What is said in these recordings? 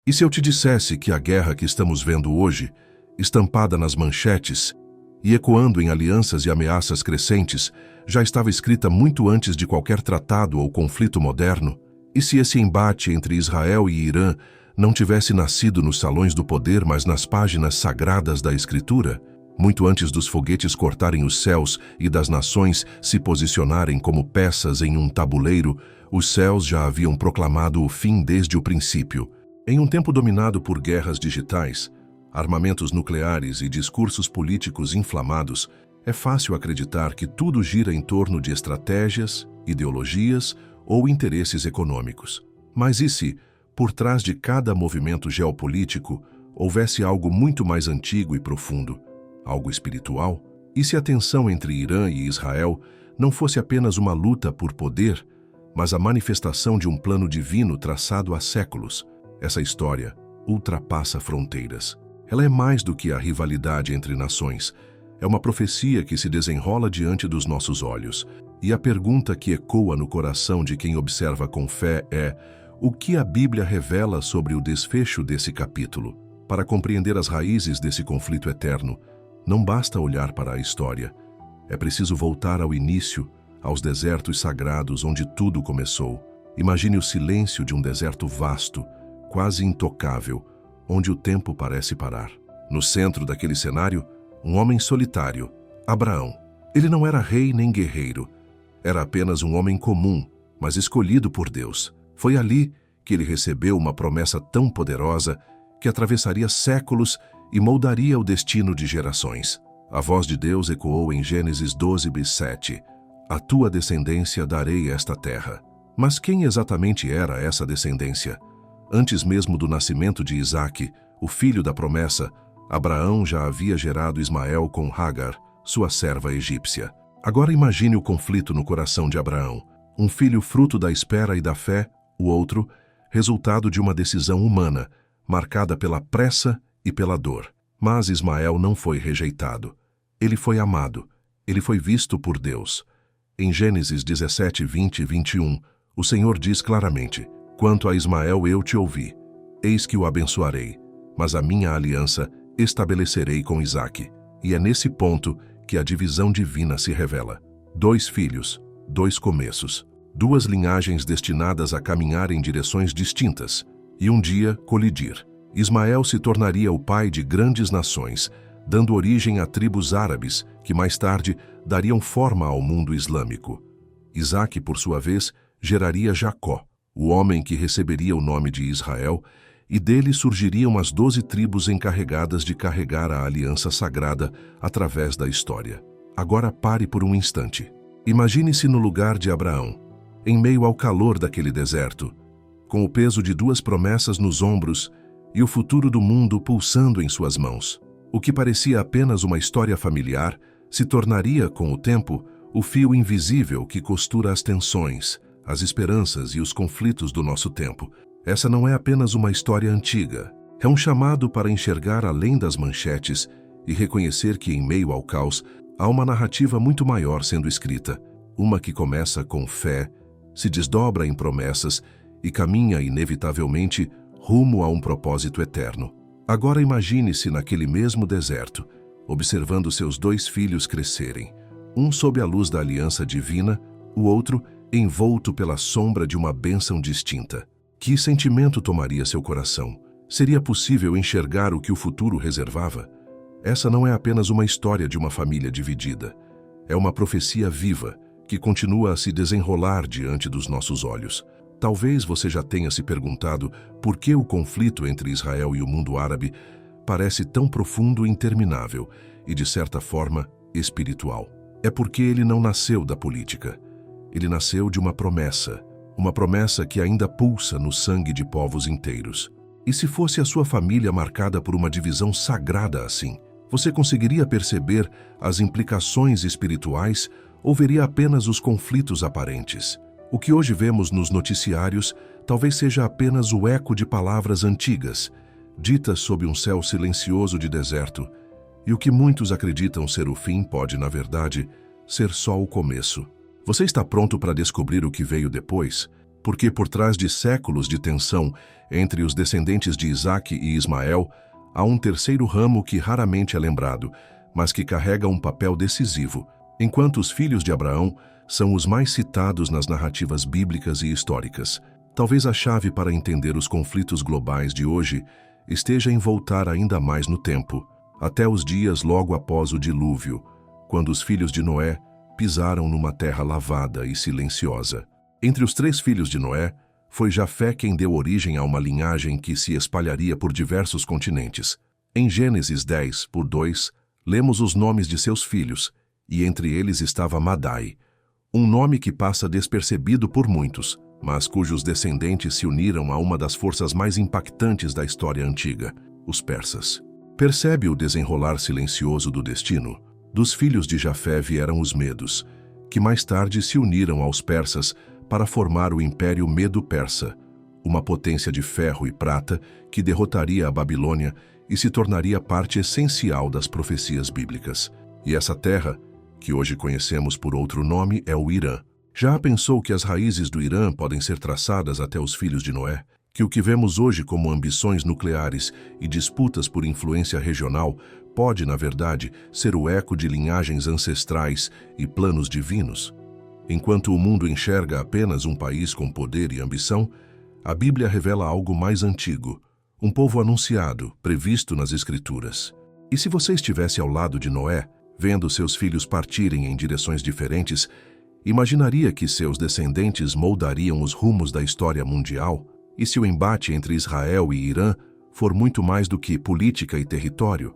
E se eu te dissesse que a guerra que estamos vendo hoje, estampada nas manchetes e ecoando em alianças e ameaças crescentes, já estava escrita muito antes de qualquer tratado ou conflito moderno? E se esse embate entre Israel e Irã não tivesse nascido nos salões do poder, mas nas páginas sagradas da Escritura, muito antes dos foguetes cortarem os céus e das nações se posicionarem como peças em um tabuleiro, os céus já haviam proclamado o fim desde o princípio. Em um tempo dominado por guerras digitais, armamentos nucleares e discursos políticos inflamados, é fácil acreditar que tudo gira em torno de estratégias, ideologias ou interesses econômicos. Mas e se, por trás de cada movimento geopolítico, houvesse algo muito mais antigo e profundo, algo espiritual? E se a tensão entre Irã e Israel não fosse apenas uma luta por poder, mas a manifestação de um plano divino traçado há séculos? Essa história ultrapassa fronteiras. Ela é mais do que a rivalidade entre nações. É uma profecia que se desenrola diante dos nossos olhos. E a pergunta que ecoa no coração de quem observa com fé é: o que a Bíblia revela sobre o desfecho desse capítulo? Para compreender as raízes desse conflito eterno, não basta olhar para a história. É preciso voltar ao início, aos desertos sagrados onde tudo começou. Imagine o silêncio de um deserto vasto, quase intocável, onde o tempo parece parar. No centro daquele cenário, um homem solitário, Abraão. Ele não era rei nem guerreiro. Era apenas um homem comum, mas escolhido por Deus. Foi ali que ele recebeu uma promessa tão poderosa que atravessaria séculos e moldaria o destino de gerações. A voz de Deus ecoou em Gênesis 12:7. A tua descendência darei esta terra. Mas quem exatamente era essa descendência? Antes mesmo do nascimento de Isaque, o filho da promessa, Abraão já havia gerado Ismael com Hagar, sua serva egípcia. Agora imagine o conflito no coração de Abraão. Um filho fruto da espera e da fé, o outro, resultado de uma decisão humana, marcada pela pressa e pela dor. Mas Ismael não foi rejeitado. Ele foi amado. Ele foi visto por Deus. Em Gênesis 17:20 e 21, o Senhor diz claramente: quanto a Ismael eu te ouvi, eis que o abençoarei, mas a minha aliança estabelecerei com Isaque. E é nesse ponto que a divisão divina se revela. 2 filhos, 2 começos, 2 linhagens destinadas a caminhar em direções distintas, e um dia colidir. Ismael se tornaria o pai de grandes nações, dando origem a tribos árabes, que mais tarde dariam forma ao mundo islâmico. Isaque, por sua vez, geraria Jacó, o homem que receberia o nome de Israel, e dele surgiriam as 12 tribos encarregadas de carregar a aliança sagrada através da história. Agora pare por um instante. Imagine-se no lugar de Abraão, em meio ao calor daquele deserto, com o peso de 2 promessas nos ombros e o futuro do mundo pulsando em suas mãos. O que parecia apenas uma história familiar se tornaria, com o tempo, o fio invisível que costura as tensões, as esperanças e os conflitos do nosso tempo. Essa não é apenas uma história antiga. É um chamado para enxergar além das manchetes e reconhecer que, em meio ao caos, há uma narrativa muito maior sendo escrita. Uma que começa com fé, se desdobra em promessas e caminha inevitavelmente rumo a um propósito eterno. Agora imagine-se naquele mesmo deserto, observando seus 2 filhos crescerem, um sob a luz da aliança divina, o outro envolto pela sombra de uma bênção distinta. Que sentimento tomaria seu coração? Seria possível enxergar o que o futuro reservava? Essa não é apenas uma história de uma família dividida. É uma profecia viva que continua a se desenrolar diante dos nossos olhos. Talvez você já tenha se perguntado por que o conflito entre Israel e o mundo árabe parece tão profundo e interminável e, de certa forma, espiritual. É porque ele não nasceu da política. Ele nasceu de uma promessa que ainda pulsa no sangue de povos inteiros. E se fosse a sua família marcada por uma divisão sagrada assim, você conseguiria perceber as implicações espirituais ou veria apenas os conflitos aparentes? O que hoje vemos nos noticiários talvez seja apenas o eco de palavras antigas, ditas sob um céu silencioso de deserto, e o que muitos acreditam ser o fim pode, na verdade, ser só o começo. Você está pronto para descobrir o que veio depois? Porque por trás de séculos de tensão entre os descendentes de Isaque e Ismael, há um terceiro ramo que raramente é lembrado, mas que carrega um papel decisivo, enquanto os filhos de Abraão são os mais citados nas narrativas bíblicas e históricas. Talvez a chave para entender os conflitos globais de hoje esteja em voltar ainda mais no tempo, até os dias logo após o dilúvio, quando os filhos de Noé pisaram numa terra lavada e silenciosa. Entre os 3 filhos de Noé, foi Jafé quem deu origem a uma linhagem que se espalharia por diversos continentes. Em Gênesis 10:2, lemos os nomes de seus filhos, e entre eles estava Madai, um nome que passa despercebido por muitos, mas cujos descendentes se uniram a uma das forças mais impactantes da história antiga, os persas. Percebe o desenrolar silencioso do destino? Dos filhos de Jafé vieram os medos, que mais tarde se uniram aos persas para formar o Império Medo-Persa, uma potência de ferro e prata que derrotaria a Babilônia e se tornaria parte essencial das profecias bíblicas. E essa terra, que hoje conhecemos por outro nome, é o Irã. Já pensou que as raízes do Irã podem ser traçadas até os filhos de Noé? Que o que vemos hoje como ambições nucleares e disputas por influência regional pode, na verdade, ser o eco de linhagens ancestrais e planos divinos? Enquanto o mundo enxerga apenas um país com poder e ambição, a Bíblia revela algo mais antigo, um povo anunciado, previsto nas Escrituras. E se você estivesse ao lado de Noé, vendo seus filhos partirem em direções diferentes, imaginaria que seus descendentes moldariam os rumos da história mundial? E se o embate entre Israel e Irã for muito mais do que política e território?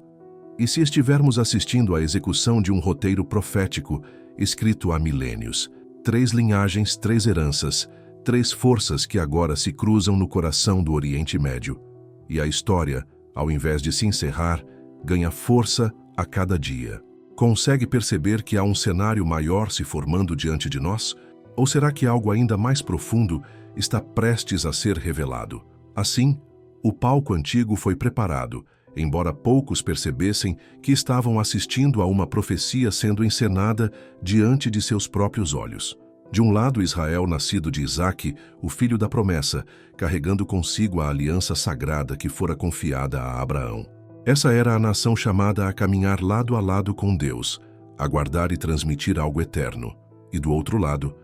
E se estivermos assistindo à execução de um roteiro profético escrito há milênios? 3 linhagens, 3 heranças, 3 forças que agora se cruzam no coração do Oriente Médio. E a história, ao invés de se encerrar, ganha força a cada dia. Consegue perceber que há um cenário maior se formando diante de nós? Ou será que algo ainda mais profundo está prestes a ser revelado? Assim, o palco antigo foi preparado, embora poucos percebessem que estavam assistindo a uma profecia sendo encenada diante de seus próprios olhos. De um lado, Israel, nascido de Isaque, o filho da promessa, carregando consigo a aliança sagrada que fora confiada a Abraão. Essa era a nação chamada a caminhar lado a lado com Deus, a guardar e transmitir algo eterno. E do outro lado,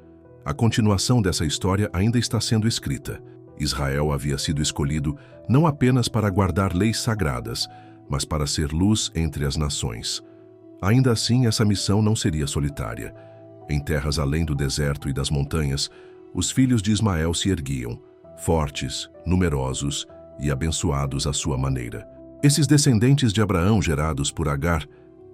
a continuação dessa história ainda está sendo escrita. Israel havia sido escolhido não apenas para guardar leis sagradas, mas para ser luz entre as nações. Ainda assim, essa missão não seria solitária. Em terras além do deserto e das montanhas, os filhos de Ismael se erguiam, fortes, numerosos e abençoados à sua maneira. Esses descendentes de Abraão, gerados por Agar,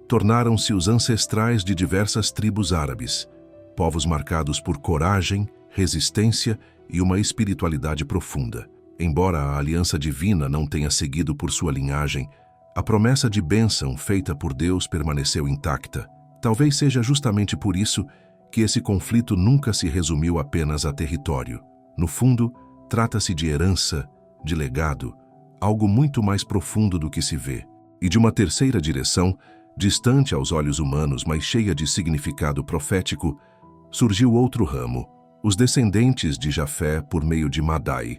tornaram-se os ancestrais de diversas tribos árabes, povos marcados por coragem, resistência e uma espiritualidade profunda. Embora a aliança divina não tenha seguido por sua linhagem, a promessa de bênção feita por Deus permaneceu intacta. Talvez seja justamente por isso que esse conflito nunca se resumiu apenas a território. No fundo, trata-se de herança, de legado, algo muito mais profundo do que se vê. E de uma terceira direção, distante aos olhos humanos, mas cheia de significado profético, surgiu outro ramo, os descendentes de Jafé por meio de Madai,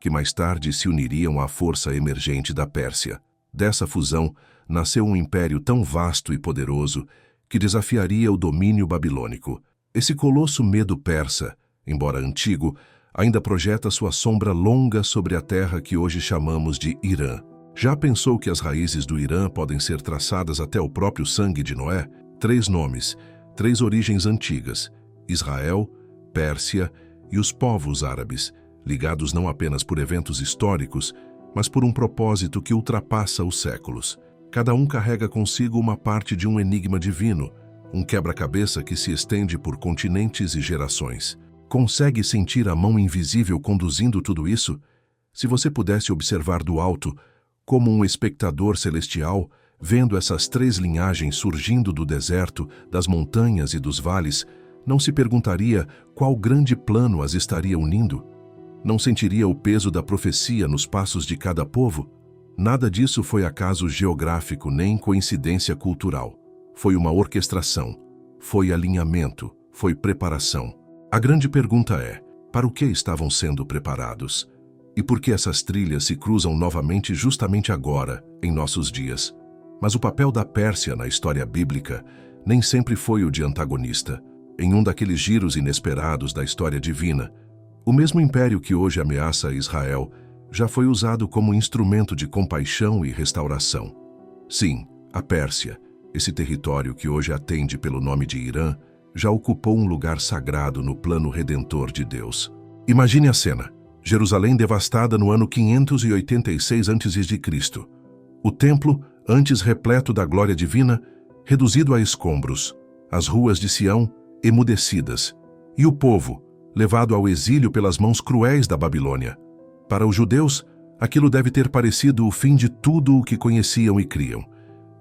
que mais tarde se uniriam à força emergente da Pérsia. Dessa fusão, nasceu um império tão vasto e poderoso que desafiaria o domínio babilônico. Esse colosso medo-persa, embora antigo, ainda projeta sua sombra longa sobre a terra que hoje chamamos de Irã. Já pensou que as raízes do Irã podem ser traçadas até o próprio sangue de Noé? 3 nomes, 3 origens antigas: Israel, Pérsia e os povos árabes, ligados não apenas por eventos históricos, mas por um propósito que ultrapassa os séculos. Cada um carrega consigo uma parte de um enigma divino, um quebra-cabeça que se estende por continentes e gerações. Consegue sentir a mão invisível conduzindo tudo isso? Se você pudesse observar do alto, como um espectador celestial, vendo essas 3 linhagens surgindo do deserto, das montanhas e dos vales, não se perguntaria qual grande plano as estaria unindo? Não sentiria o peso da profecia nos passos de cada povo? Nada disso foi acaso geográfico nem coincidência cultural. Foi uma orquestração, foi alinhamento, foi preparação. A grande pergunta é: Para o que estavam sendo preparados? E por que essas trilhas se cruzam novamente justamente agora, em nossos dias? Mas o papel da Pérsia na história bíblica nem sempre foi o de antagonista. Em um daqueles giros inesperados da história divina, o mesmo império que hoje ameaça Israel já foi usado como instrumento de compaixão e restauração. Sim, a Pérsia, esse território que hoje atende pelo nome de Irã, já ocupou um lugar sagrado no plano redentor de Deus. Imagine a cena: Jerusalém devastada no ano 586 a.C. O templo, antes repleto da glória divina, reduzido a escombros, as ruas de Sião emudecidas, e o povo, levado ao exílio pelas mãos cruéis da Babilônia. Para os judeus, aquilo deve ter parecido o fim de tudo o que conheciam e criam.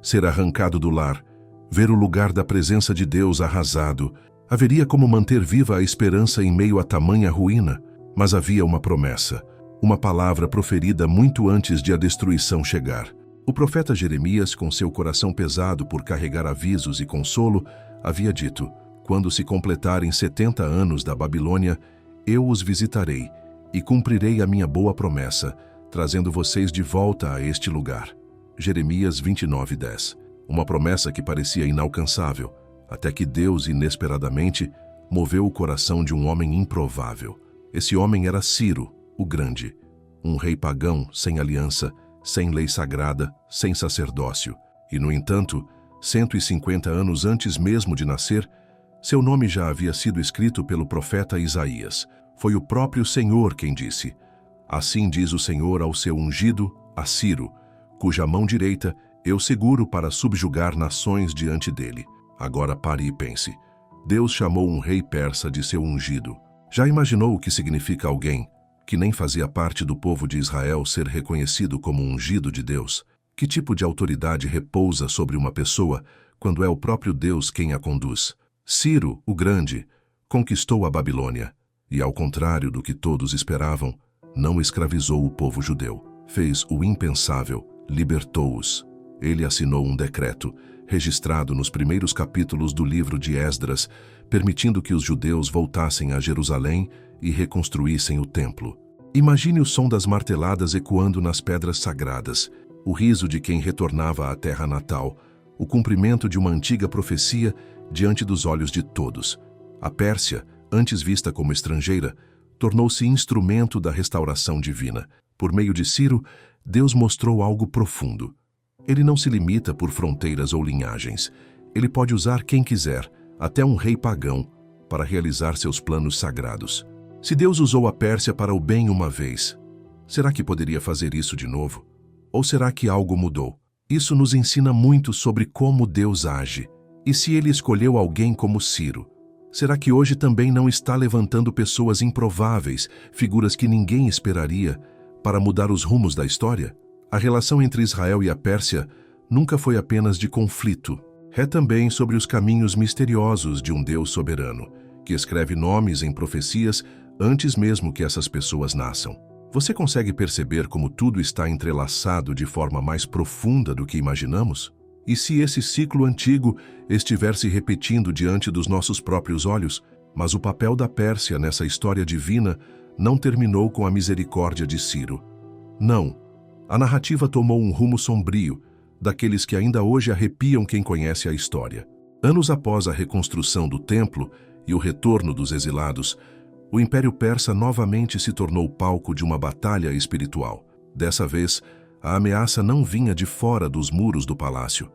Ser arrancado do lar, ver o lugar da presença de Deus arrasado, haveria como manter viva a esperança em meio a tamanha ruína, mas havia uma promessa, uma palavra proferida muito antes de a destruição chegar. O profeta Jeremias, com seu coração pesado por carregar avisos e consolo, havia dito: quando se completarem 70 anos da Babilônia, eu os visitarei e cumprirei a minha boa promessa, trazendo vocês de volta a este lugar. Jeremias 29:10. Uma promessa que parecia inalcançável, até que Deus, inesperadamente, moveu o coração de um homem improvável. Esse homem era Ciro, o Grande, um rei pagão sem aliança, sem lei sagrada, sem sacerdócio. E, no entanto, 150 anos antes mesmo de nascer, seu nome já havia sido escrito pelo profeta Isaías. Foi o próprio Senhor quem disse: assim diz o Senhor ao seu ungido, a Ciro, cuja mão direita eu seguro para subjugar nações diante dele. Agora pare e pense. Deus chamou um rei persa de seu ungido. Já imaginou o que significa alguém que nem fazia parte do povo de Israel ser reconhecido como ungido de Deus? Que tipo de autoridade repousa sobre uma pessoa quando é o próprio Deus quem a conduz? Ciro, o Grande, conquistou a Babilônia e, ao contrário do que todos esperavam, não escravizou o povo judeu. Fez o impensável, libertou-os. Ele assinou um decreto, registrado nos primeiros capítulos do livro de Esdras, permitindo que os judeus voltassem a Jerusalém e reconstruíssem o templo. Imagine o som das marteladas ecoando nas pedras sagradas, o riso de quem retornava à terra natal, o cumprimento de uma antiga profecia diante dos olhos de todos. A Pérsia, antes vista como estrangeira, tornou-se instrumento da restauração divina. Por meio de Ciro, Deus mostrou algo profundo. Ele não se limita por fronteiras ou linhagens. Ele pode usar quem quiser, até um rei pagão, para realizar seus planos sagrados. Se Deus usou a Pérsia para o bem uma vez, será que poderia fazer isso de novo? Ou será que algo mudou? Isso nos ensina muito sobre como Deus age. E se ele escolheu alguém como Ciro, será que hoje também não está levantando pessoas improváveis, figuras que ninguém esperaria, para mudar os rumos da história? A relação entre Israel e a Pérsia nunca foi apenas de conflito. É também sobre os caminhos misteriosos de um Deus soberano, que escreve nomes em profecias antes mesmo que essas pessoas nasçam. Você consegue perceber como tudo está entrelaçado de forma mais profunda do que imaginamos? E se esse ciclo antigo estiver se repetindo diante dos nossos próprios olhos? Mas o papel da Pérsia nessa história divina não terminou com a misericórdia de Ciro. Não. A narrativa tomou um rumo sombrio, daqueles que ainda hoje arrepiam quem conhece a história. Anos após a reconstrução do templo e o retorno dos exilados, o Império Persa novamente se tornou palco de uma batalha espiritual. Dessa vez, a ameaça não vinha de fora dos muros do palácio.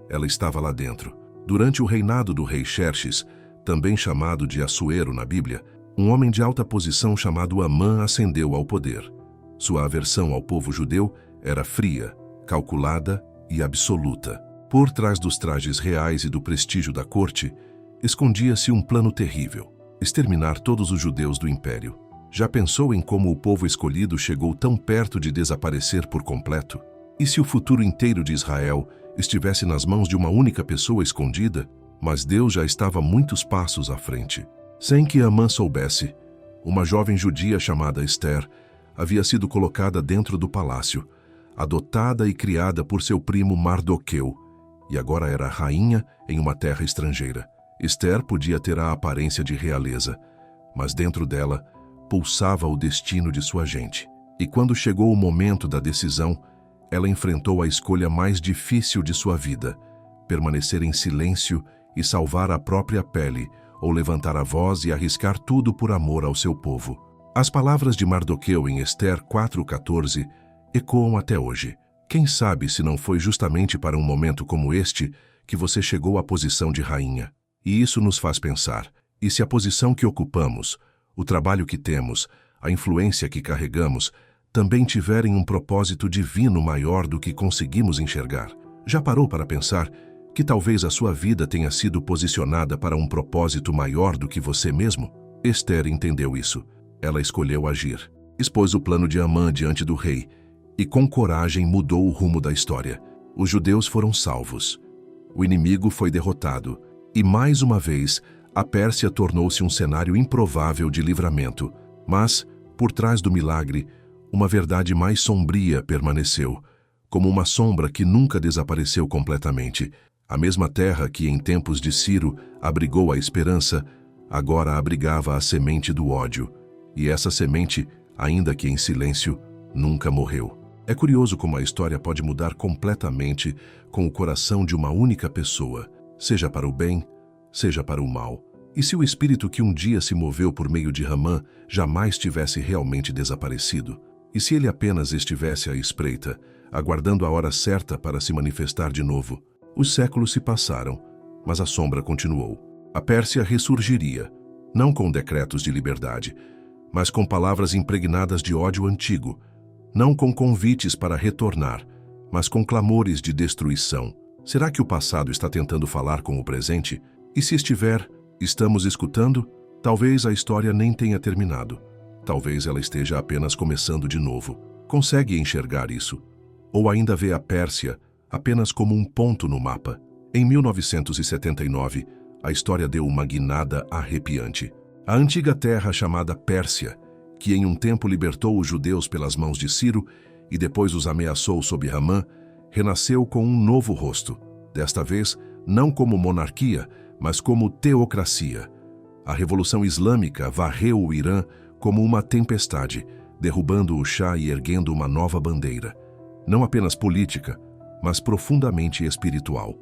Ela estava lá dentro. Durante o reinado do rei Xerxes, também chamado de Assuero na Bíblia, um homem de alta posição chamado Amã ascendeu ao poder. Sua aversão ao povo judeu era fria, calculada e absoluta. Por trás dos trajes reais e do prestígio da corte, escondia-se um plano terrível: exterminar todos os judeus do império. Já pensou em como o povo escolhido chegou tão perto de desaparecer por completo? E se o futuro inteiro de Israel estivesse nas mãos de uma única pessoa escondida? Mas Deus já estava muitos passos à frente. Sem que Amã soubesse, uma jovem judia chamada Ester havia sido colocada dentro do palácio, adotada e criada por seu primo Mardoqueu, e agora era rainha em uma terra estrangeira. Ester podia ter a aparência de realeza, mas dentro dela, pulsava o destino de sua gente. E quando chegou o momento da decisão, ela enfrentou a escolha mais difícil de sua vida: permanecer em silêncio e salvar a própria pele, ou levantar a voz e arriscar tudo por amor ao seu povo. As palavras de Mardoqueu em Ester 4,14 ecoam até hoje. Quem sabe se não foi justamente para um momento como este que você chegou à posição de rainha? E isso nos faz pensar: e se a posição que ocupamos, o trabalho que temos, a influência que carregamos, também tiverem um propósito divino maior do que conseguimos enxergar? Já parou para pensar que talvez a sua vida tenha sido posicionada para um propósito maior do que você mesmo? Ester entendeu isso. Ela escolheu agir. Expôs o plano de Amã diante do rei e com coragem mudou o rumo da história. Os judeus foram salvos. O inimigo foi derrotado. E mais uma vez, a Pérsia tornou-se um cenário improvável de livramento. Mas, por trás do milagre, uma verdade mais sombria permaneceu, como uma sombra que nunca desapareceu completamente. A mesma terra que, em tempos de Ciro, abrigou a esperança, agora abrigava a semente do ódio. E essa semente, ainda que em silêncio, nunca morreu. É curioso como a história pode mudar completamente com o coração de uma única pessoa, seja para o bem, seja para o mal. E se o espírito que um dia se moveu por meio de Ramã jamais tivesse realmente desaparecido? E se ele apenas estivesse à espreita, aguardando a hora certa para se manifestar de novo? Os séculos se passaram, mas a sombra continuou. A Pérsia ressurgiria, não com decretos de liberdade, mas com palavras impregnadas de ódio antigo, não com convites para retornar, mas com clamores de destruição. Será que o passado está tentando falar com o presente? E se estiver, estamos escutando? Talvez a história nem tenha terminado. Talvez ela esteja apenas começando de novo. Consegue enxergar isso? Ou ainda vê a Pérsia apenas como um ponto no mapa? Em 1979, a história deu uma guinada arrepiante. A antiga terra chamada Pérsia, que em um tempo libertou os judeus pelas mãos de Ciro e depois os ameaçou sob Ramã, renasceu com um novo rosto. Desta vez, não como monarquia, mas como teocracia. A Revolução Islâmica varreu o Irã como uma tempestade, derrubando o Shah e erguendo uma nova bandeira. Não apenas política, mas profundamente espiritual.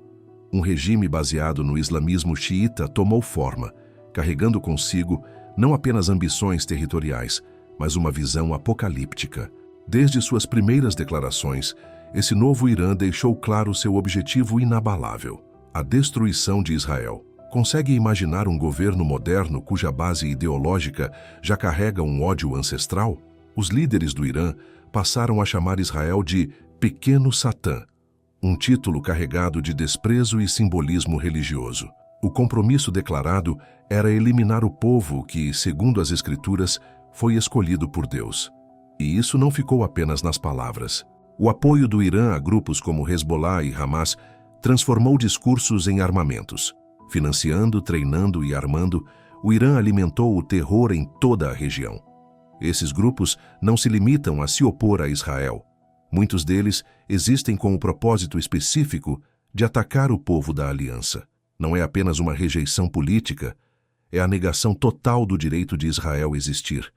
Um regime baseado no islamismo xiita tomou forma, carregando consigo não apenas ambições territoriais, mas uma visão apocalíptica. Desde suas primeiras declarações, esse novo Irã deixou claro seu objetivo inabalável: a destruição de Israel. Consegue imaginar um governo moderno cuja base ideológica já carrega um ódio ancestral? Os líderes do Irã passaram a chamar Israel de Pequeno Satã, um título carregado de desprezo e simbolismo religioso. O compromisso declarado era eliminar o povo que, segundo as Escrituras, foi escolhido por Deus. E isso não ficou apenas nas palavras. O apoio do Irã a grupos como Hezbollah e Hamas transformou discursos em armamentos. Financiando, treinando e armando, o Irã alimentou o terror em toda a região. Esses grupos não se limitam a se opor a Israel. Muitos deles existem com o propósito específico de atacar o povo da aliança. Não é apenas uma rejeição política, é a negação total do direito de Israel existir.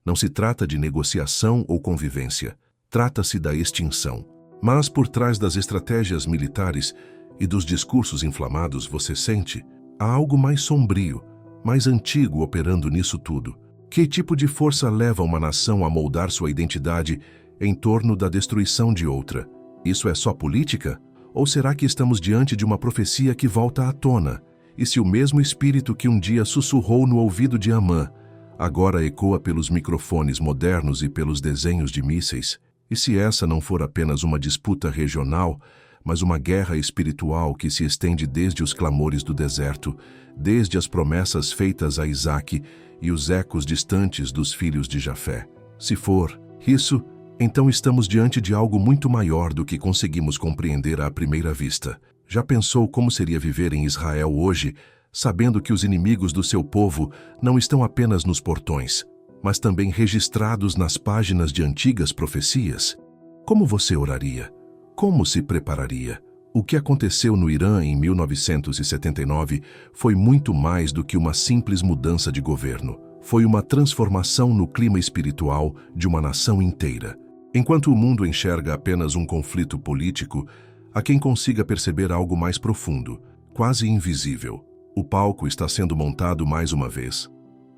Não se trata de negociação ou convivência, trata-se da extinção. Mas por trás das estratégias militares e dos discursos inflamados, você sente, há algo mais sombrio, mais antigo operando nisso tudo. Que tipo de força leva uma nação a moldar sua identidade em torno da destruição de outra? Isso é só política? Ou será que estamos diante de uma profecia que volta à tona? E se o mesmo espírito que um dia sussurrou no ouvido de Amã, agora ecoa pelos microfones modernos e pelos desenhos de mísseis? E se essa não for apenas uma disputa regional, mas uma guerra espiritual que se estende desde os clamores do deserto, desde as promessas feitas a Isaque e os ecos distantes dos filhos de Jafé? Se for isso, então estamos diante de algo muito maior do que conseguimos compreender à primeira vista. Já pensou como seria viver em Israel hoje, sabendo que os inimigos do seu povo não estão apenas nos portões, mas também registrados nas páginas de antigas profecias? Como você oraria? Como se prepararia? O que aconteceu no Irã em 1979 foi muito mais do que uma simples mudança de governo. foi uma transformação no clima espiritual de uma nação inteira. Enquanto o mundo enxerga apenas um conflito político, há quem consiga perceber algo mais profundo, quase invisível. O palco está sendo montado mais uma vez.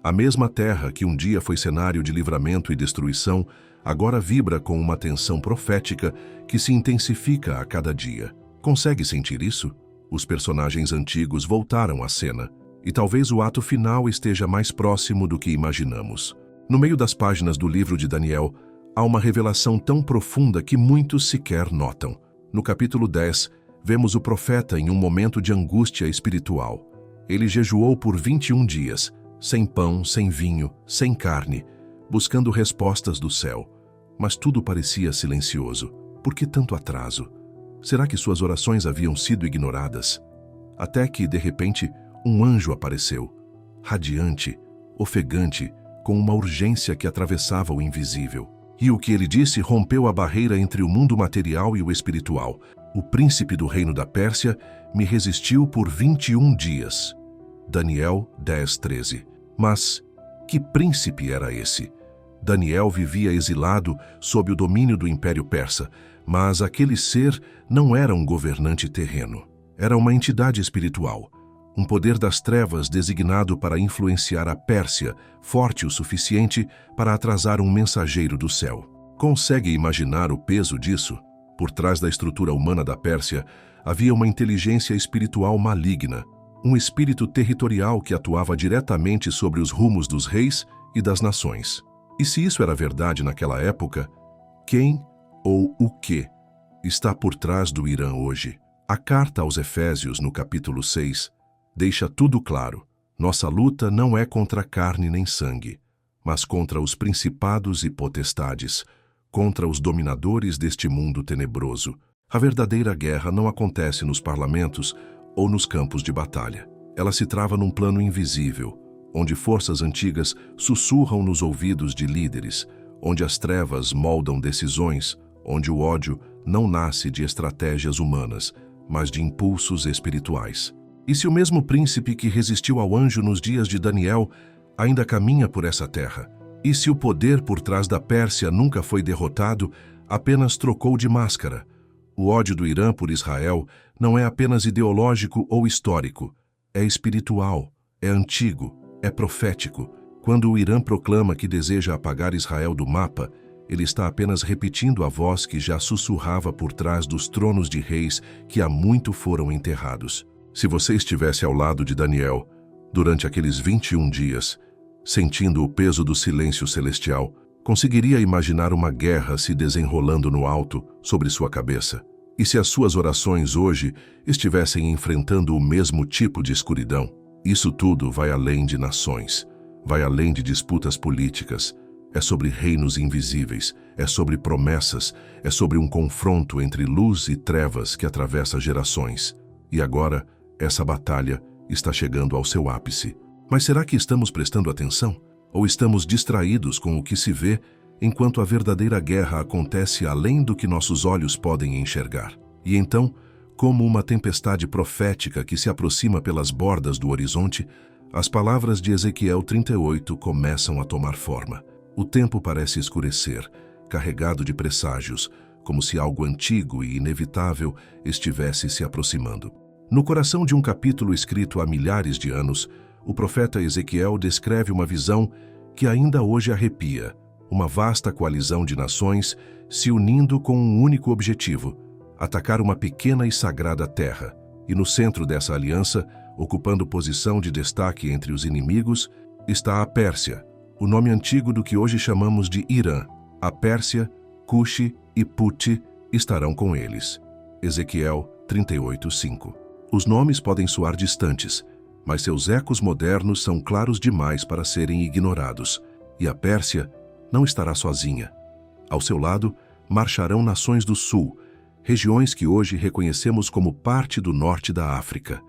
A mesma terra que um dia foi cenário de livramento e destruição, agora vibra com uma tensão profética que se intensifica a cada dia. Consegue sentir isso? Os personagens antigos voltaram à cena, e talvez o ato final esteja mais próximo do que imaginamos. No meio das páginas do livro de Daniel, há uma revelação tão profunda que muitos sequer notam. No capítulo 10, vemos o profeta em um momento de angústia espiritual. Ele jejuou por 21 dias, sem pão, sem vinho, sem carne, buscando respostas do céu. Mas tudo parecia silencioso. Por que tanto atraso? Será que suas orações haviam sido ignoradas? Até que, de repente, um anjo apareceu, radiante, ofegante, com uma urgência que atravessava o invisível. E o que ele disse rompeu a barreira entre o mundo material e o espiritual. O príncipe do reino da Pérsia me resistiu por 21 dias. Daniel 10:13. Mas que príncipe era esse? Daniel vivia exilado sob o domínio do Império Persa, mas aquele ser não era um governante terreno. Era uma entidade espiritual, um poder das trevas designado para influenciar a Pérsia, forte o suficiente para atrasar um mensageiro do céu. Consegue imaginar o peso disso? Por trás da estrutura humana da Pérsia, havia uma inteligência espiritual maligna, um espírito territorial que atuava diretamente sobre os rumos dos reis e das nações. E se isso era verdade naquela época, quem ou o que está por trás do Irã hoje? A carta aos Efésios, no capítulo 6, deixa tudo claro. Nossa luta não é contra carne nem sangue, mas contra os principados e potestades, contra os dominadores deste mundo tenebroso. A verdadeira guerra não acontece nos parlamentos ou nos campos de batalha. Ela se trava num plano invisível, onde forças antigas sussurram nos ouvidos de líderes, onde as trevas moldam decisões, onde o ódio não nasce de estratégias humanas, mas de impulsos espirituais. E se o mesmo príncipe que resistiu ao anjo nos dias de Daniel ainda caminha por essa terra? E se o poder por trás da Pérsia nunca foi derrotado, apenas trocou de máscara? O ódio do Irã por Israel não é apenas ideológico ou histórico, é espiritual, é antigo, é profético. Quando o Irã proclama que deseja apagar Israel do mapa, ele está apenas repetindo a voz que já sussurrava por trás dos tronos de reis que há muito foram enterrados. Se você estivesse ao lado de Daniel, durante aqueles 21 dias, sentindo o peso do silêncio celestial, conseguiria imaginar uma guerra se desenrolando no alto sobre sua cabeça? E se as suas orações hoje estivessem enfrentando o mesmo tipo de escuridão? Isso tudo vai além de nações, vai além de disputas políticas. É sobre reinos invisíveis, é sobre promessas, é sobre um confronto entre luz e trevas que atravessa gerações. E agora, essa batalha está chegando ao seu ápice. Mas será que estamos prestando atenção? Ou estamos distraídos com o que se vê, enquanto a verdadeira guerra acontece além do que nossos olhos podem enxergar? E então, como uma tempestade profética que se aproxima pelas bordas do horizonte, as palavras de Ezequiel 38 começam a tomar forma. O tempo parece escurecer, carregado de presságios, como se algo antigo e inevitável estivesse se aproximando. No coração de um capítulo escrito há milhares de anos, o profeta Ezequiel descreve uma visão que ainda hoje arrepia, uma vasta coalizão de nações se unindo com um único objetivo: atacar uma pequena e sagrada terra. E no centro dessa aliança, ocupando posição de destaque entre os inimigos, está a Pérsia, o nome antigo do que hoje chamamos de Irã. A Pérsia, Cuxi e Puti estarão com eles. Ezequiel 38:5. Os nomes podem soar distantes, mas seus ecos modernos são claros demais para serem ignorados. E a Pérsia não estará sozinha. Ao seu lado, marcharão nações do sul, regiões que hoje reconhecemos como parte do norte da África.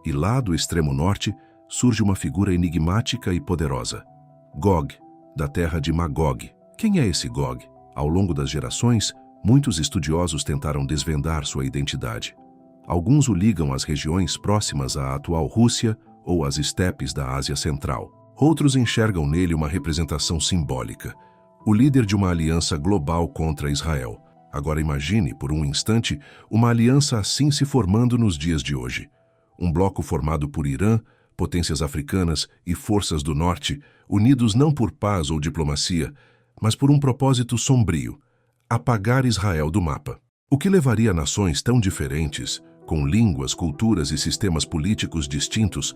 E lá do extremo norte surge uma figura enigmática e poderosa: Gog, da terra de Magog. Quem é esse Gog? Ao longo das gerações, muitos estudiosos tentaram desvendar sua identidade. Alguns o ligam às regiões próximas à atual Rússia ou às estepes da Ásia Central. Outros enxergam nele uma representação simbólica, o líder de uma aliança global contra Israel. Agora imagine, por um instante, uma aliança assim se formando nos dias de hoje. Um bloco formado por Irã, potências africanas e forças do norte, unidos não por paz ou diplomacia, mas por um propósito sombrio: apagar Israel do mapa. O que levaria nações tão diferentes, com línguas, culturas e sistemas políticos distintos,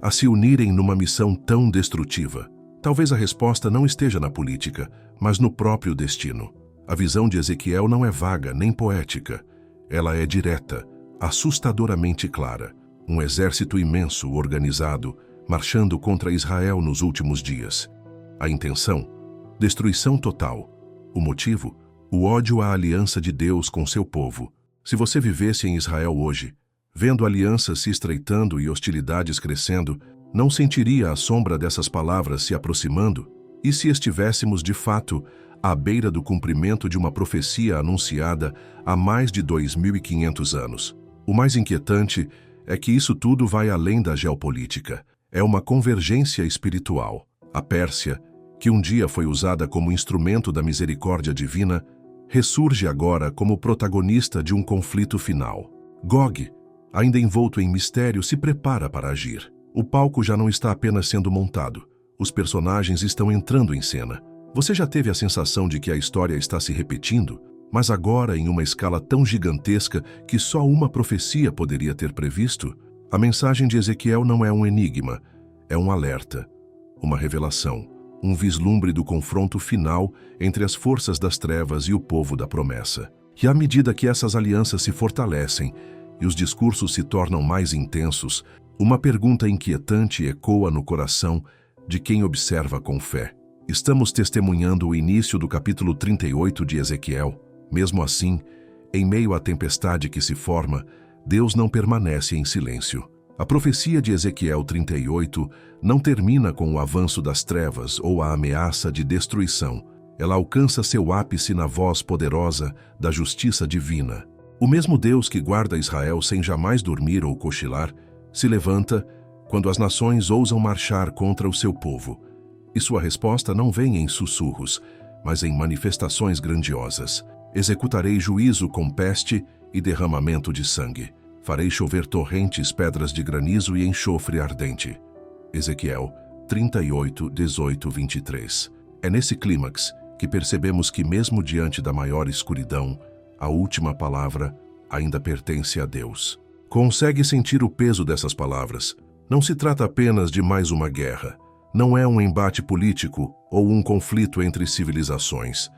a se unirem numa missão tão destrutiva? Talvez a resposta não esteja na política, mas no próprio destino. A visão de Ezequiel não é vaga nem poética. Ela é direta, assustadoramente clara. Um exército imenso, organizado, marchando contra Israel nos últimos dias. A intenção? Destruição total. O motivo? O ódio à aliança de Deus com seu povo. Se você vivesse em Israel hoje, vendo alianças se estreitando e hostilidades crescendo, não sentiria a sombra dessas palavras se aproximando? E se estivéssemos, de fato, à beira do cumprimento de uma profecia anunciada há mais de 2.500 anos? O mais inquietante é que isso tudo vai além da geopolítica. É uma convergência espiritual. A Pérsia, que um dia foi usada como instrumento da misericórdia divina, ressurge agora como protagonista de um conflito final. Gog, ainda envolto em mistério, se prepara para agir. O palco já não está apenas sendo montado. Os personagens estão entrando em cena. Você já teve a sensação de que a história está se repetindo, mas agora em uma escala tão gigantesca que só uma profecia poderia ter previsto? A mensagem de Ezequiel não é um enigma, é um alerta, uma revelação, um vislumbre do confronto final entre as forças das trevas e o povo da promessa. E à medida que essas alianças se fortalecem e os discursos se tornam mais intensos, uma pergunta inquietante ecoa no coração de quem observa com fé. Estamos testemunhando o início do capítulo 38 de Ezequiel. Mesmo assim, em meio à tempestade que se forma, Deus não permanece em silêncio. A profecia de Ezequiel 38 não termina com o avanço das trevas ou a ameaça de destruição. Ela alcança seu ápice na voz poderosa da justiça divina. O mesmo Deus que guarda Israel sem jamais dormir ou cochilar, se levanta quando as nações ousam marchar contra o seu povo. E sua resposta não vem em sussurros, mas em manifestações grandiosas. Executarei juízo com peste e derramamento de sangue. Farei chover torrentes, pedras de granizo e enxofre ardente. Ezequiel 38, 18, 23. É nesse clímax que percebemos que mesmo diante da maior escuridão, a última palavra ainda pertence a Deus. Consegue sentir o peso dessas palavras? Não se trata apenas de mais uma guerra. Não é um embate político ou um conflito entre civilizações.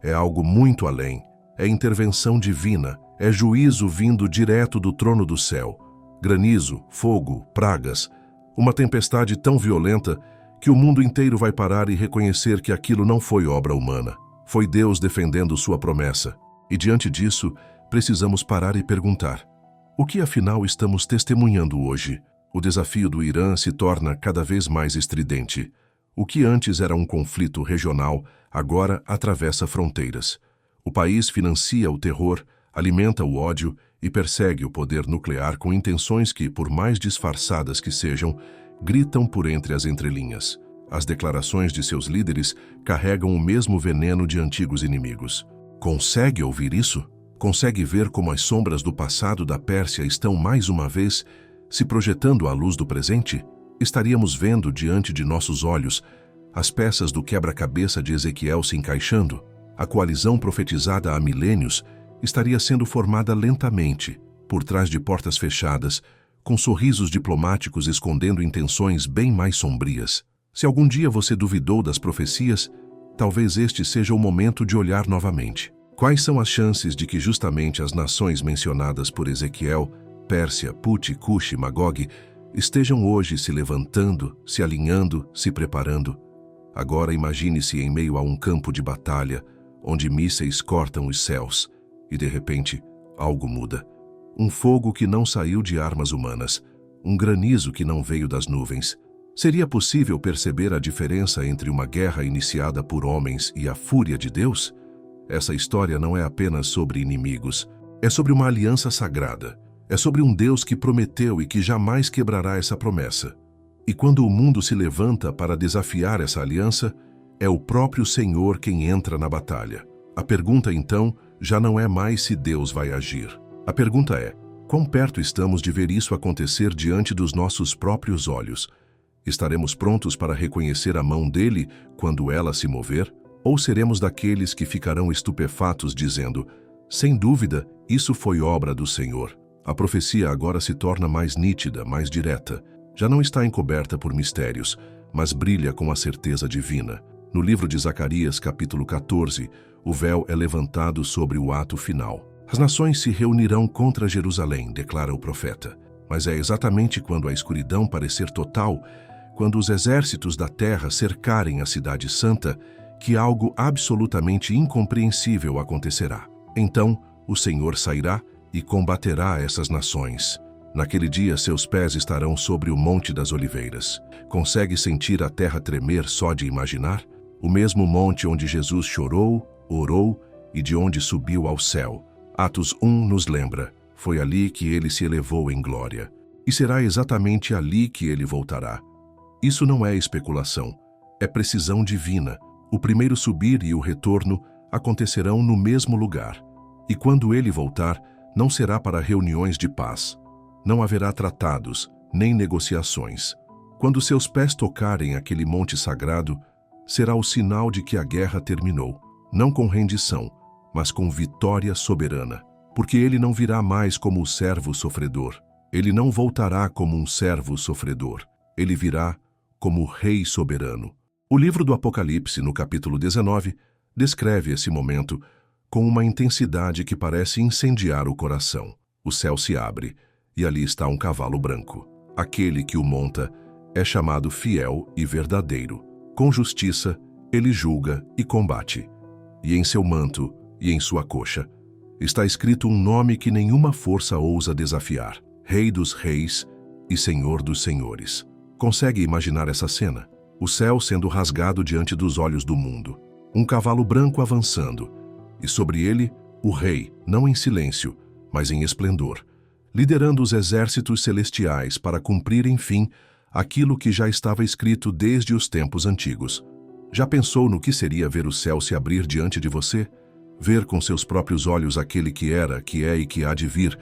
É algo muito além. É intervenção divina. É juízo vindo direto do trono do céu. Granizo, fogo, pragas. Uma tempestade tão violenta que o mundo inteiro vai parar e reconhecer que aquilo não foi obra humana. Foi Deus defendendo sua promessa. E diante disso, precisamos parar e perguntar: o que afinal estamos testemunhando hoje? O desafio do Irã se torna cada vez mais estridente. O que antes era um conflito regional, agora atravessa fronteiras. O país financia o terror, alimenta o ódio e persegue o poder nuclear com intenções que, por mais disfarçadas que sejam, gritam por entre as entrelinhas. As declarações de seus líderes carregam o mesmo veneno de antigos inimigos. Consegue ouvir isso? Consegue ver como as sombras do passado da Pérsia estão mais uma vez se projetando à luz do presente? Estaríamos vendo diante de nossos olhos as peças do quebra-cabeça de Ezequiel se encaixando. A coalizão profetizada há milênios estaria sendo formada lentamente, por trás de portas fechadas, com sorrisos diplomáticos escondendo intenções bem mais sombrias. Se algum dia você duvidou das profecias, talvez este seja o momento de olhar novamente. Quais são as chances de que justamente as nações mencionadas por Ezequiel, Pérsia, Put, Cush e Magog, estejam hoje se levantando, se alinhando, se preparando? Agora imagine-se em meio a um campo de batalha, onde mísseis cortam os céus, e de repente, algo muda. Um fogo que não saiu de armas humanas, um granizo que não veio das nuvens. Seria possível perceber a diferença entre uma guerra iniciada por homens e a fúria de Deus? Essa história não é apenas sobre inimigos, é sobre uma aliança sagrada. É sobre um Deus que prometeu e que jamais quebrará essa promessa. E quando o mundo se levanta para desafiar essa aliança, é o próprio Senhor quem entra na batalha. A pergunta, então, já não é mais se Deus vai agir. A pergunta é: quão perto estamos de ver isso acontecer diante dos nossos próprios olhos? Estaremos prontos para reconhecer a mão dele quando ela se mover? Ou seremos daqueles que ficarão estupefatos dizendo: sem dúvida, isso foi obra do Senhor? A profecia agora se torna mais nítida, mais direta. Já não está encoberta por mistérios, mas brilha com a certeza divina. No livro de Zacarias, capítulo 14, o véu é levantado sobre o ato final. As nações se reunirão contra Jerusalém, declara o profeta. Mas é exatamente quando a escuridão parecer total, quando os exércitos da terra cercarem a cidade santa, que algo absolutamente incompreensível acontecerá. Então, o Senhor sairá e combaterá essas nações. Naquele dia, seus pés estarão sobre o Monte das Oliveiras. Consegue sentir a terra tremer só de imaginar? O mesmo monte onde Jesus chorou, orou e de onde subiu ao céu. Atos 1 nos lembra: foi ali que ele se elevou em glória. E será exatamente ali que ele voltará. Isso não é especulação, é precisão divina. O primeiro subir e o retorno acontecerão no mesmo lugar. E quando ele voltar, não será para reuniões de paz. Não haverá tratados, nem negociações. Quando seus pés tocarem aquele monte sagrado, será o sinal de que a guerra terminou, não com rendição, mas com vitória soberana. Porque ele não virá mais como o servo sofredor. Ele não voltará como um servo sofredor. Ele virá como Rei soberano. O livro do Apocalipse, no capítulo 19, descreve esse momento com uma intensidade que parece incendiar o coração. O céu se abre e ali está um cavalo branco. Aquele que o monta é chamado fiel e verdadeiro. Com justiça, ele julga e combate. E em seu manto e em sua coxa está escrito um nome que nenhuma força ousa desafiar: Rei dos Reis e Senhor dos Senhores. Consegue imaginar essa cena? O céu sendo rasgado diante dos olhos do mundo. Um cavalo branco avançando. E sobre ele, o rei, não em silêncio, mas em esplendor, liderando os exércitos celestiais para cumprir, enfim, aquilo que já estava escrito desde os tempos antigos. Já pensou no que seria ver o céu se abrir diante de você? Ver com seus próprios olhos aquele que era, que é e que há de vir,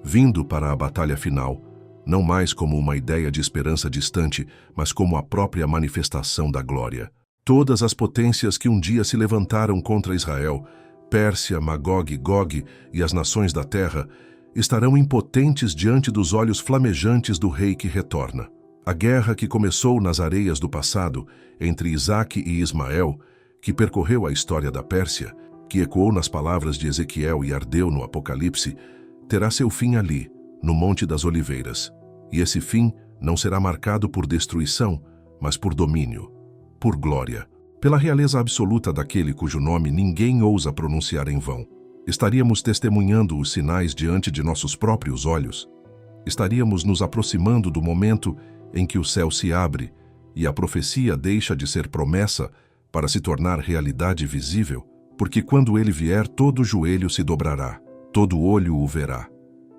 vindo para a batalha final, não mais como uma ideia de esperança distante, mas como a própria manifestação da glória. Todas as potências que um dia se levantaram contra Israel, Pérsia, Magog e Gog e as nações da terra, estarão impotentes diante dos olhos flamejantes do rei que retorna. A guerra que começou nas areias do passado, entre Isaque e Ismael, que percorreu a história da Pérsia, que ecoou nas palavras de Ezequiel e ardeu no Apocalipse, terá seu fim ali, no Monte das Oliveiras. E esse fim não será marcado por destruição, mas por domínio, por glória, pela realeza absoluta daquele cujo nome ninguém ousa pronunciar em vão. Estaríamos testemunhando os sinais diante de nossos próprios olhos. Estaríamos nos aproximando do momento em que o céu se abre e a profecia deixa de ser promessa para se tornar realidade visível, porque quando ele vier, todo joelho se dobrará, todo olho o verá,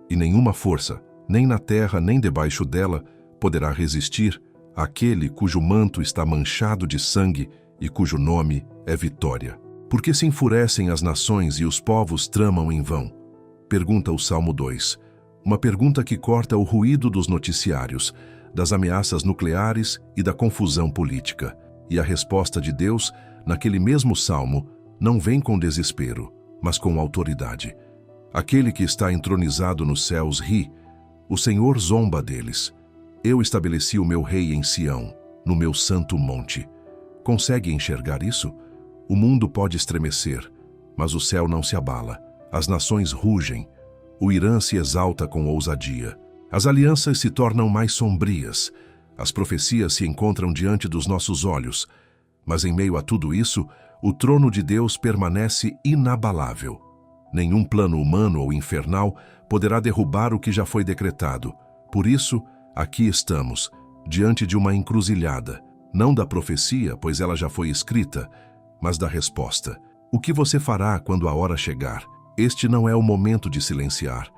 e nenhuma força, nem na terra nem debaixo dela, poderá resistir àquele cujo manto está manchado de sangue e cujo nome é Vitória. Por que se enfurecem as nações e os povos tramam em vão? Pergunta o Salmo 2. Uma pergunta que corta o ruído dos noticiários, das ameaças nucleares e da confusão política. E a resposta de Deus, naquele mesmo salmo, não vem com desespero, mas com autoridade. Aquele que está entronizado nos céus ri, o Senhor zomba deles. Eu estabeleci o meu rei em Sião, no meu santo monte. Consegue enxergar isso? O mundo pode estremecer, mas o céu não se abala. As nações rugem. O Irã se exalta com ousadia. As alianças se tornam mais sombrias. As profecias se encontram diante dos nossos olhos. Mas em meio a tudo isso, o trono de Deus permanece inabalável. Nenhum plano humano ou infernal poderá derrubar o que já foi decretado. Por isso, aqui estamos, diante de uma encruzilhada. Não da profecia, pois ela já foi escrita, mas da resposta. O que você fará quando a hora chegar? Este não é o momento de silenciar.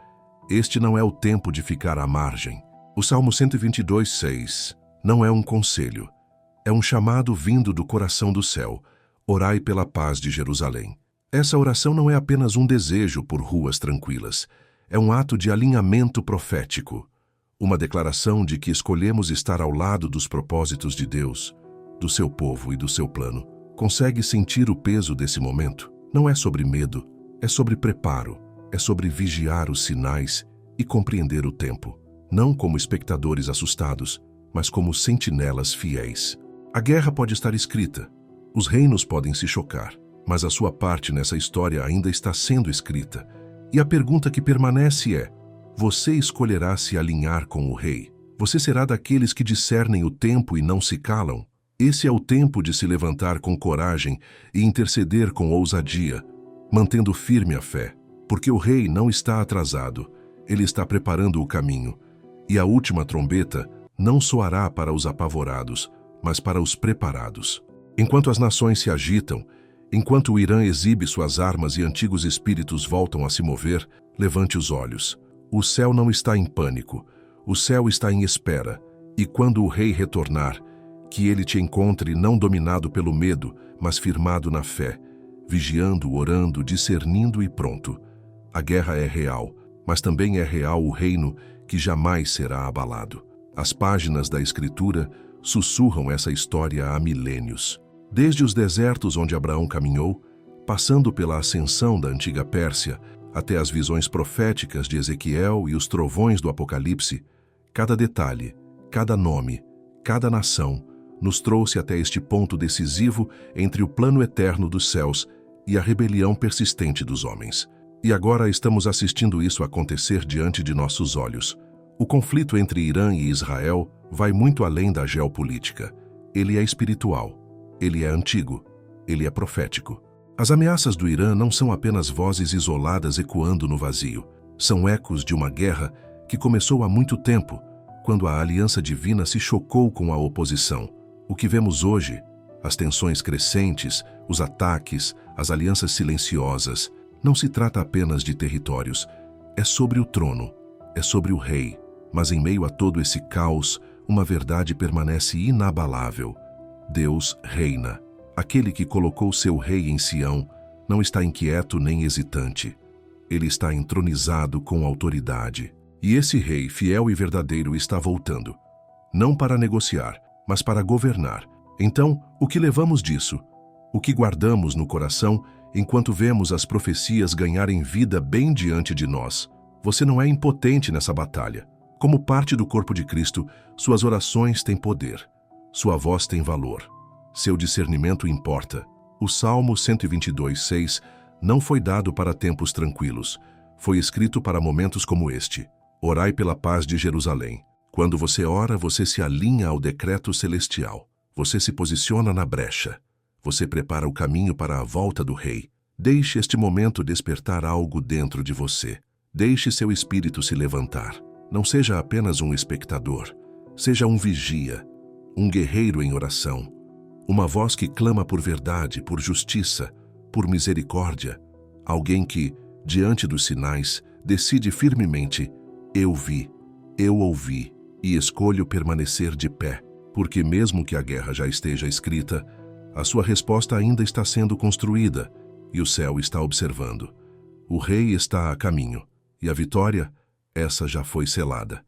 Este não é o tempo de ficar à margem. O Salmo 122:6 Não é um conselho. É um chamado vindo do coração do céu. Orai pela paz de Jerusalém. Essa oração não é apenas um desejo por ruas tranquilas. É um ato de alinhamento profético. Uma declaração de que escolhemos estar ao lado dos propósitos de Deus, do seu povo e do seu plano. Consegue sentir o peso desse momento? Não é sobre medo, é sobre preparo, é sobre vigiar os sinais e compreender o tempo. Não como espectadores assustados, mas como sentinelas fiéis. A guerra pode estar escrita, os reinos podem se chocar, mas a sua parte nessa história ainda está sendo escrita. E a pergunta que permanece é: você escolherá se alinhar com o rei? Você será daqueles que discernem o tempo e não se calam? Esse é o tempo de se levantar com coragem e interceder com ousadia, mantendo firme a fé, porque o rei não está atrasado, ele está preparando o caminho, e a última trombeta não soará para os apavorados, mas para os preparados. Enquanto as nações se agitam, enquanto o Irã exibe suas armas e antigos espíritos voltam a se mover, levante os olhos. O céu não está em pânico, o céu está em espera, e quando o rei retornar, que ele te encontre não dominado pelo medo, mas firmado na fé, vigiando, orando, discernindo e pronto. A guerra é real, mas também é real o reino que jamais será abalado. As páginas da Escritura sussurram essa história há milênios. Desde os desertos onde Abraão caminhou, passando pela ascensão da antiga Pérsia, até as visões proféticas de Ezequiel e os trovões do Apocalipse, cada detalhe, cada nome, cada nação, nos trouxe até este ponto decisivo entre o plano eterno dos céus e a rebelião persistente dos homens. E agora estamos assistindo isso acontecer diante de nossos olhos. O conflito entre Irã e Israel vai muito além da geopolítica. Ele é espiritual, ele é antigo, ele é profético. As ameaças do Irã não são apenas vozes isoladas ecoando no vazio. São ecos de uma guerra que começou há muito tempo, quando a aliança divina se chocou com a oposição. O que vemos hoje, as tensões crescentes, os ataques, as alianças silenciosas, não se trata apenas de territórios. É sobre o trono, é sobre o rei. Mas em meio a todo esse caos, uma verdade permanece inabalável. Deus reina. Aquele que colocou seu rei em Sião não está inquieto nem hesitante. Ele está entronizado com autoridade. E esse rei fiel e verdadeiro está voltando. Não para negociar, mas para governar. Então, o que levamos disso? O que guardamos no coração enquanto vemos as profecias ganharem vida bem diante de nós? Você não é impotente nessa batalha. Como parte do corpo de Cristo, suas orações têm poder. Sua voz tem valor. Seu discernimento importa. O Salmo 122:6 não foi dado para tempos tranquilos. Foi escrito para momentos como este. Orai pela paz de Jerusalém. Quando você ora, você se alinha ao decreto celestial. Você se posiciona na brecha. Você prepara o caminho para a volta do rei. Deixe este momento despertar algo dentro de você. Deixe seu espírito se levantar. Não seja apenas um espectador. Seja um vigia, um guerreiro em oração. Uma voz que clama por verdade, por justiça, por misericórdia. Alguém que, diante dos sinais, decide firmemente: eu vi, eu ouvi, e escolho permanecer de pé, porque mesmo que a guerra já esteja escrita, a sua resposta ainda está sendo construída, e o céu está observando. O rei está a caminho, e a vitória, essa já foi selada.